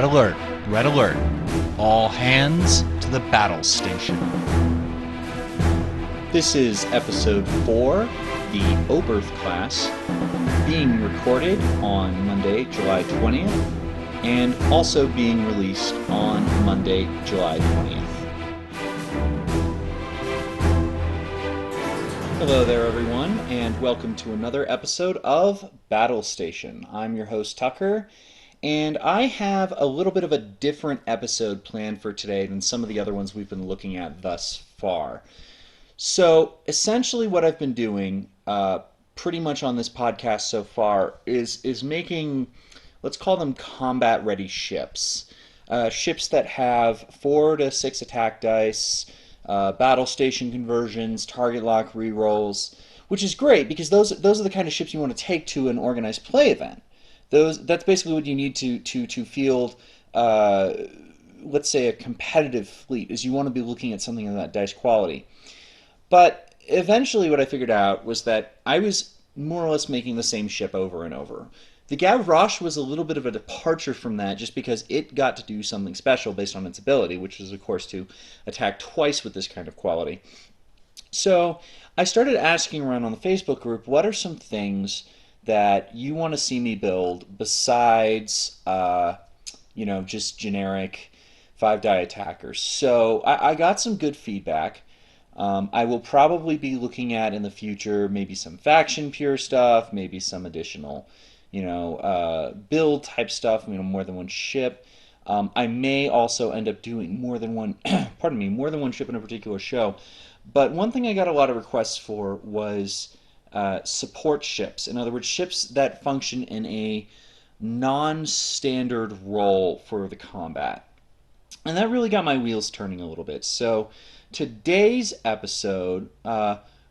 alert, red alert. All hands to the battle station. This is episode 4, the Oberth class, being recorded on Monday, July 20th, and also being released on Monday, July 20th. Hello there, everyone, and welcome to another episode of Battle Station. I'm your host, Tucker, and I have a little bit of a different episode planned for today than some of the other ones we've been looking at thus far. So, essentially what I've been doing pretty much on this podcast so far is making, let's call them combat-ready ships. Ships that have 4 to 6 attack dice, battle station conversions, target lock rerolls, which is great because those are the kind of ships you want to take to an organized play event. That's basically what you need to field, let's say, a competitive fleet, is you want to be looking at something of that dice quality. But eventually what I figured out was that I was more or less making the same ship over and over. The Gavroche was a little bit of a departure from that just because it got to do something special based on its ability, which is, of course, to attack twice with this kind of quality. So I started asking around on the Facebook group, what are some things that you want to see me build besides, just generic 5-die attackers? So I got some good feedback. I will probably be looking at in the future maybe some faction pure stuff, maybe some additional build type stuff, more than one ship. I may also end up doing more than one, more than one ship in a particular show. But one thing I got a lot of requests for was support ships. In other words, ships that function in a non-standard role for the combat. And that really got my wheels turning a little bit. So today's episode,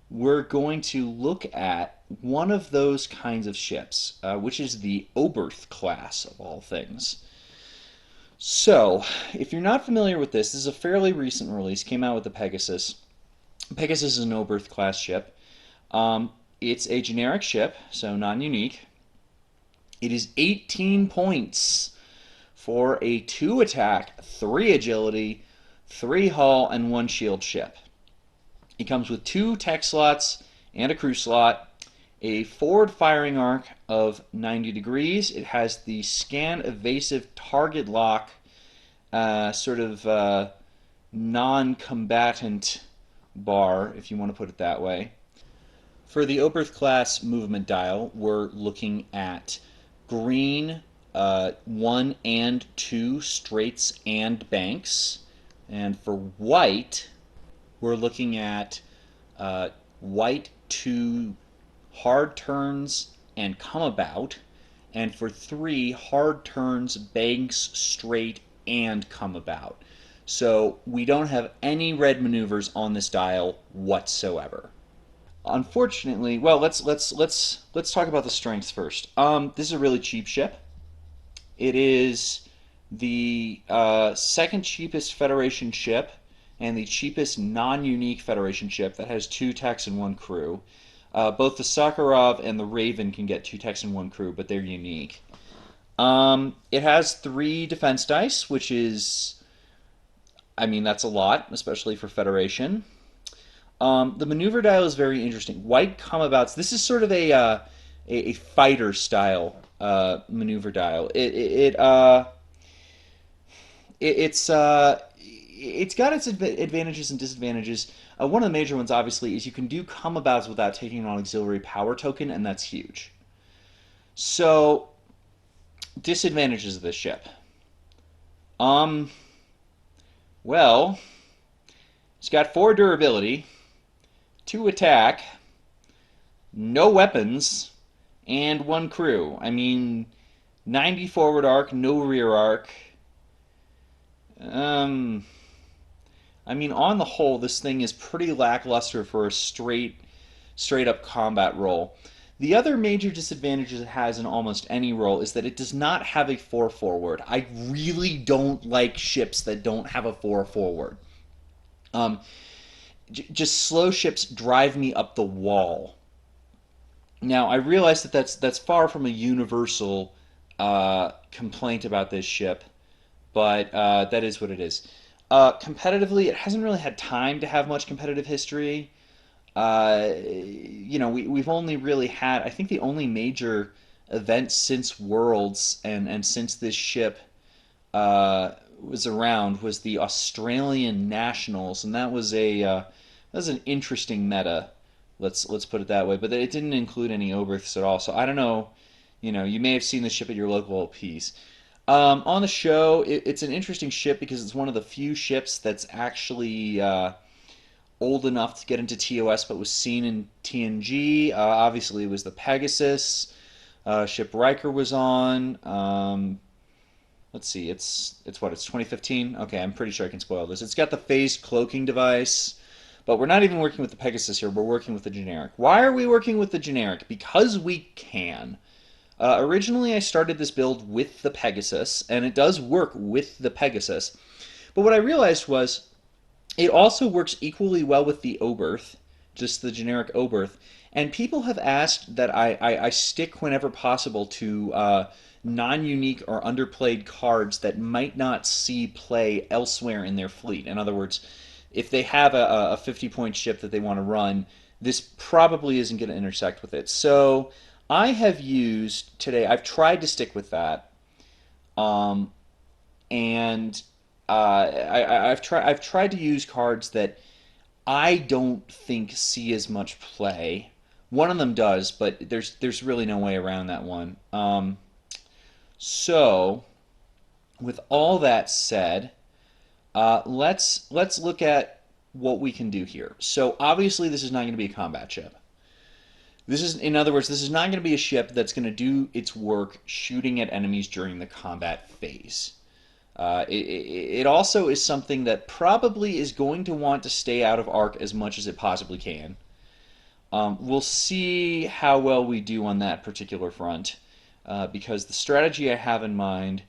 we're going to look at one of those kinds of ships, which is the Oberth class of all things. So, if you're not familiar with this is a fairly recent release, came out with the Pegasus. Pegasus is an Oberth class ship. It's a generic ship, so non-unique. It is 18 points for a 2 attack, 3 agility, 3 hull, and 1 shield ship. It comes with 2 tech slots and a crew slot, a forward firing arc of 90 degrees. It has the scan evasive target lock, non-combatant bar, if you want to put it that way. For the Oberth class movement dial, we're looking at green 1 and 2 straights and banks. And for white, we're looking at white 2 hard turns and come about, and for 3 hard turns, banks, straight, and come about. So we don't have any red maneuvers on this dial whatsoever. Unfortunately, well, let's talk about the strengths first. This is a really cheap ship. It is the second cheapest Federation ship and the cheapest non-unique Federation ship that has 2 techs and 1 crew. Both the Sakharov and the Raven can get 2 techs and 1 crew, but they're unique. It has 3 defense dice, which is, that's a lot, especially for Federation. The maneuver dial is very interesting. White comeabouts. This is sort of a fighter style maneuver dial. It's got its advantages and disadvantages. One of the major ones, obviously, is you can do comeabouts without taking an auxiliary power token, and that's huge. So, disadvantages of this ship. Well, it's got 4 durability, 2 attack, no weapons, and 1 crew. 90 forward arc, no rear arc. On the whole, this thing is pretty lackluster for a straight up combat role. The other major disadvantage it has in almost any role is that it does not have a 4 forward. I really don't like ships that don't have a 4 forward. Just slow ships drive me up the wall. Now, I realize that that's far from a universal complaint about this ship, but that is what it is. Competitively, it hasn't really had time to have much competitive history. We've only really had, I think the only major event since Worlds and since this ship was around was the Australian Nationals, and that was an interesting meta. Let's put it that way. But it didn't include any Oberths at all. So I don't know. You may have seen the ship at your local piece. On the show, it's an interesting ship because it's one of the few ships that's actually old enough to get into TOS, but was seen in TNG. Obviously, it was the Pegasus ship Riker was on. Let's see, it's 2015. Okay, I'm pretty sure I can spoil this. It's got the phased cloaking device, but we're not even working with the Pegasus here. We're working with the generic. Why are we working with the generic? Because we can. Originally, I started this build with the Pegasus, and it does work with the Pegasus. But what I realized was it also works equally well with the Oberth, just the generic Oberth. And people have asked that I stick whenever possible to non-unique or underplayed cards that might not see play elsewhere in their fleet. In other words, if they have a 50-point ship that they want to run, this probably isn't going to intersect with it. So I have used today, I've tried to stick with that. Um, and I've tried to use cards that I don't think see as much play. One of them does, but there's really no way around that one. So with all that said, let's look at what we can do here. So obviously this is not going to be a combat ship. This is, in other words, this is not going to be a ship that's going to do its work shooting at enemies during the combat phase. It also is something that probably is going to want to stay out of arc as much as it possibly can. We'll see how well we do on that particular front, because the strategy I have in mind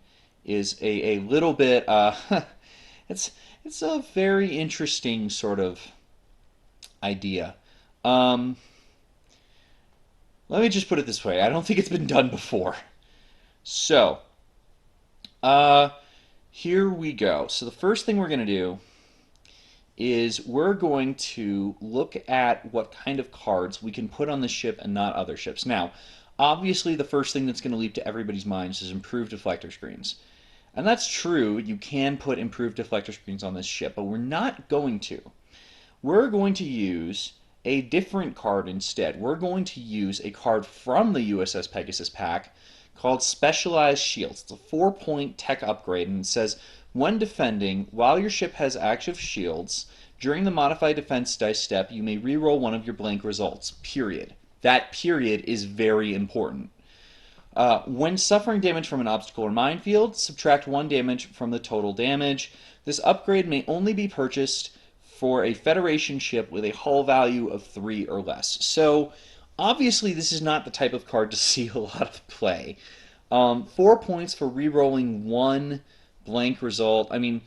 is a little bit. It's it's a very interesting sort of idea. Um, Let me just put it this way: I don't think it's been done before. So, uh, here we go. So the first thing we're going to do is we're going to look at what kind of cards we can put on the ship and not other ships. Now, obviously the first thing that's going to leap to everybody's minds is improved deflector screens. And that's true, you can put improved deflector screens on this ship, but we're not going to. We're going to use a different card instead. We're going to use a card from the USS Pegasus pack called Specialized Shields. It's a 4-point tech upgrade, and it says when defending, while your ship has active shields, during the modified defense dice step, you may reroll one of your blank results. Period. That period is very important. When suffering damage from an obstacle or minefield, subtract 1 damage from the total damage. This upgrade may only be purchased for a Federation ship with a hull value of 3 or less. So, obviously, this is not the type of card to see a lot of play. 4 points for rerolling 1 blank result. I mean,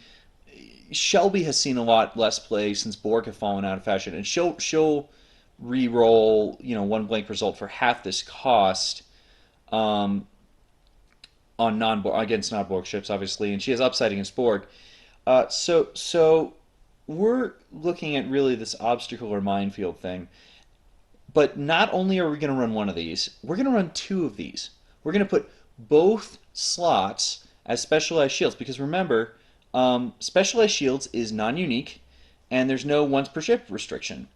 Shelby has seen a lot less play since Borg have fallen out of fashion, and she'll re-roll 1 blank result for half this cost um, on non against non-Borg ships, obviously, and she has upside against Borg. So we're looking at really this obstacle or minefield thing. But not only are we going to run one of these, we're going to run 2 of these. We're going to put both slots as specialized shields because remember, specialized shields is non-unique and there's no once per ship restriction.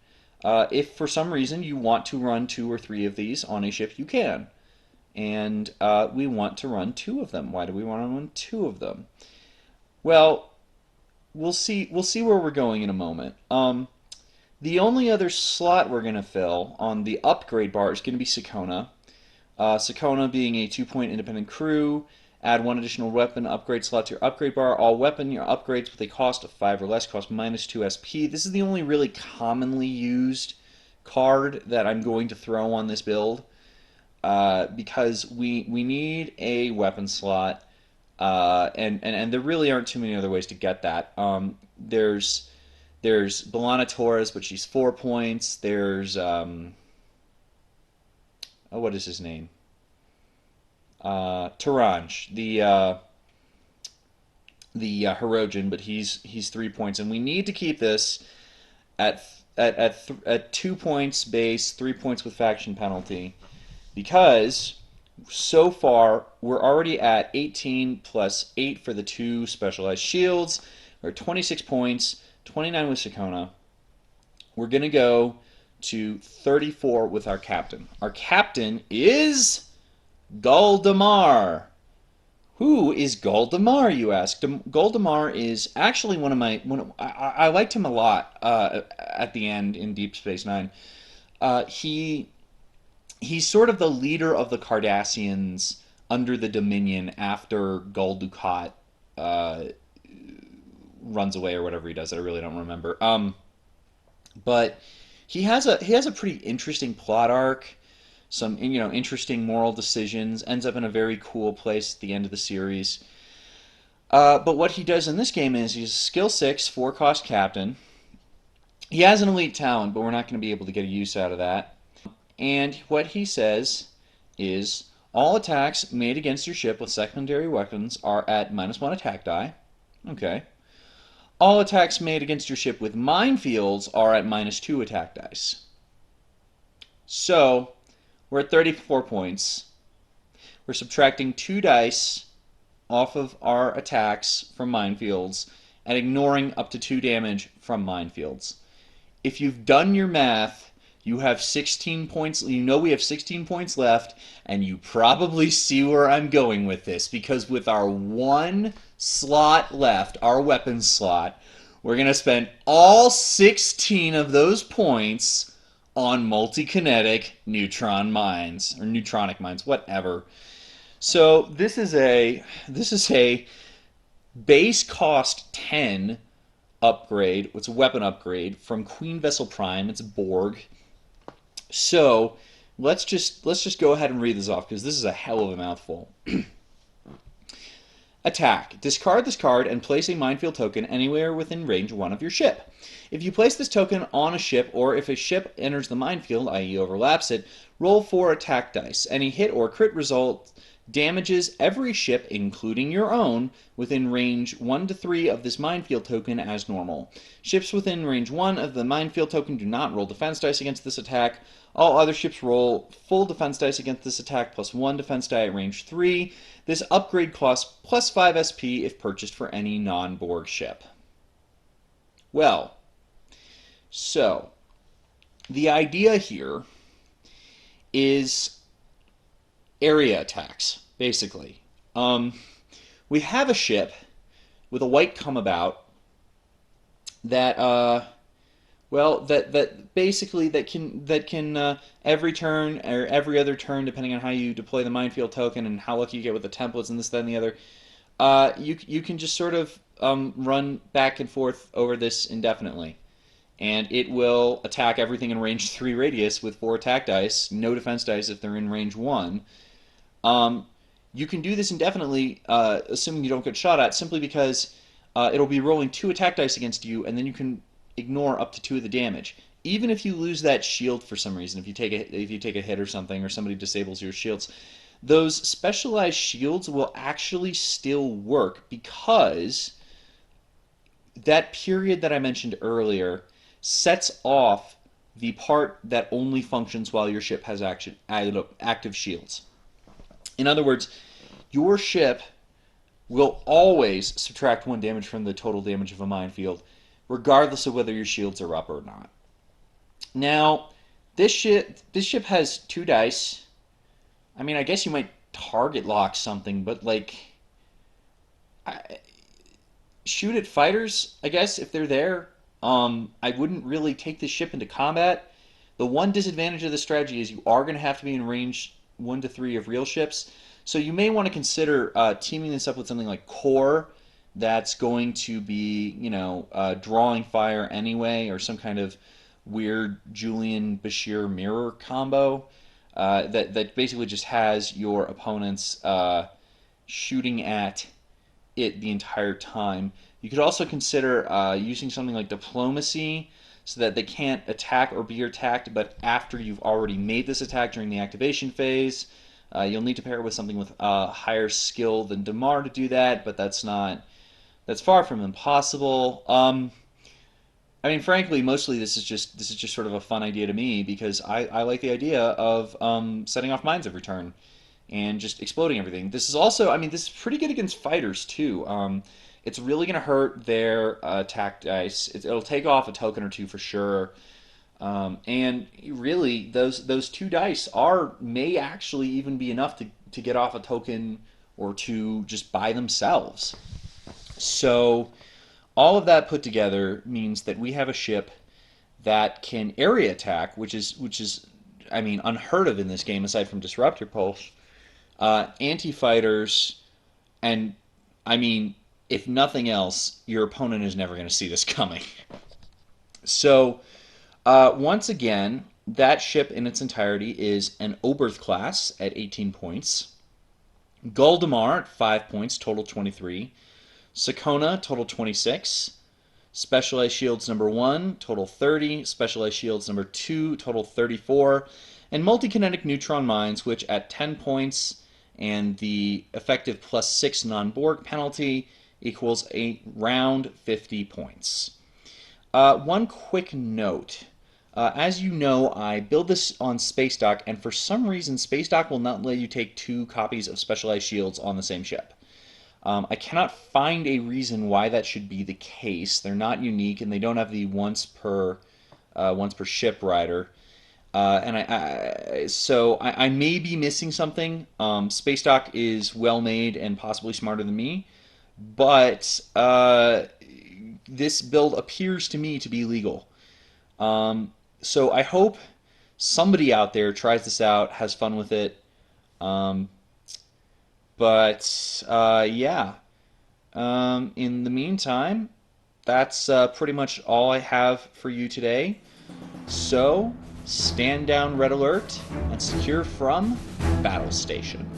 If for some reason you want to run 2 or 3 of these on a ship, you can. And we want to run 2 of them. Why do we want to run 2 of them? Well, we'll see. We'll see where we're going in a moment. The only other slot we're going to fill on the upgrade bar is going to be Sakona. Sakona being a 2-point independent crew. Add 1 additional weapon upgrade slot to your upgrade bar. All weapon your upgrades with a cost of 5 or less cost -2 SP. This is the only really commonly used card that I'm going to throw on this build because we need a weapon slot, and there really aren't too many other ways to get that. There's Belana Torres, but she's 4 points. There's what is his name? Taranj, the the Hirogen, but he's 3 points, and we need to keep this at 2 points base, 3 points with faction penalty, because so far we're already at 18 plus 8 for the two specialized shields. We're at 26 points, 29 with Sakona. We're going to go to 34 with our captain. Our captain is Galdemar. Who is Galdemar, you ask? Galdemar is actually I liked him a lot at the end in Deep Space Nine. He's sort of the leader of the Cardassians under the Dominion after Gul Dukat uh, runs away or whatever he does. I really don't remember. But he has a pretty interesting plot arc, some interesting moral decisions. Ends up in a very cool place at the end of the series. But what he does in this game is he's a skill 6 4-cost captain. He has an elite talent, but we're not going to be able to get a use out of that. And what he says is all attacks made against your ship with secondary weapons are at -1 attack die. Okay. All attacks made against your ship with minefields are at -2 attack dice. So, we're at 34 points. We're subtracting 2 dice off of our attacks from minefields and ignoring up to 2 damage from minefields. If you've done your math, you have 16 points. You know we have 16 points left, and you probably see where I'm going with this, because with our one slot left, our weapons slot, we're going to spend all 16 of those points on multi-kinetic neutron mines, or neutronic mines, whatever. So this is a base cost 10 upgrade. It's a weapon upgrade from Queen Vessel Prime. It's Borg. So let's just go ahead and read this off, because this is a hell of a mouthful. Attack. Discard this card and place a minefield token anywhere within range 1 of your ship. If you place this token on a ship, or if a ship enters the minefield, i.e. overlaps it, roll 4 attack dice. Any hit or crit result damages every ship, including your own, within range 1 to 3 of this minefield token as normal. Ships within range 1 of the minefield token do not roll defense dice against this attack. All other ships roll full defense dice against this attack, plus 1 defense die at range 3. This upgrade costs plus 5 SP if purchased for any non-Borg ship. Well, so the idea here is area attacks, basically. We have a ship with a white come about that can every turn or every other turn, depending on how you deploy the minefield token and how lucky you get with the templates and this, that, and the other, you can just sort of run back and forth over this indefinitely. And it will attack everything in range 3 radius with 4 attack dice, no defense dice if they're in range 1. You can do this indefinitely, assuming you don't get shot at, simply because it'll be rolling 2 attack dice against you, and then you can ignore up to 2 of the damage. Even if you lose that shield for some reason, if you take a hit or something, or somebody disables your shields, those specialized shields will actually still work, because that period that I mentioned earlier sets off the part that only functions while your ship has active shields. In other words, your ship will always subtract 1 damage from the total damage of a minefield, regardless of whether your shields are up or not. Now, this ship has 2 dice. I mean, I guess you might target lock something, but shoot at fighters, I guess, if they're there. I wouldn't really take this ship into combat. The one disadvantage of this strategy is you are going to have to be in range 1 to 3 of real ships. So you may want to consider teaming this up with something like Core, that's going to be, drawing fire anyway, or some kind of weird Julian Bashir mirror combo that basically just has your opponents shooting at it the entire time. You could also consider using something like Diplomacy, so that they can't attack or be attacked, but after you've already made this attack during the activation phase. You'll need to pair it with something with higher skill than Damar to do that, but that's not That's far from impossible. I mean, frankly, mostly this is just sort of a fun idea to me because I like the idea of setting off mines every turn and just exploding everything. This is also, I mean, this is pretty good against fighters too. It's really going to hurt their attack dice. It'll take off a token or two for sure. And really, those two dice are may actually even be enough to get off a token or two just by themselves. So all of that put together means that we have a ship that can area attack, which is I mean unheard of in this game aside from disruptor pulse, anti fighters, and I mean if nothing else, your opponent is never going to see this coming. So once again, that ship in its entirety is an Oberth class at 18 points, Goldemar at 5 points, total 23, Sakona, total 26, Specialized Shields number 1, total 30, Specialized Shields number 2, total 34, and Multi-Kinetic Neutron Mines, which at 10 points and the effective plus 6 non-Borg penalty equals a round 50 points. One quick note. As you know, I build this on Space Dock, and for some reason, Space Dock will not let you take 2 copies of Specialized Shields on the same ship. I cannot find a reason why that should be the case. They're not unique, and they don't have the once per ship rider. I may be missing something. Space Dock is well made and possibly smarter than me, but this build appears to me to be legal. So I hope somebody out there tries this out, has fun with it. Um, yeah. In the meantime, that's pretty much all I have for you today. So stand down, Red Alert, and secure from Battle Station.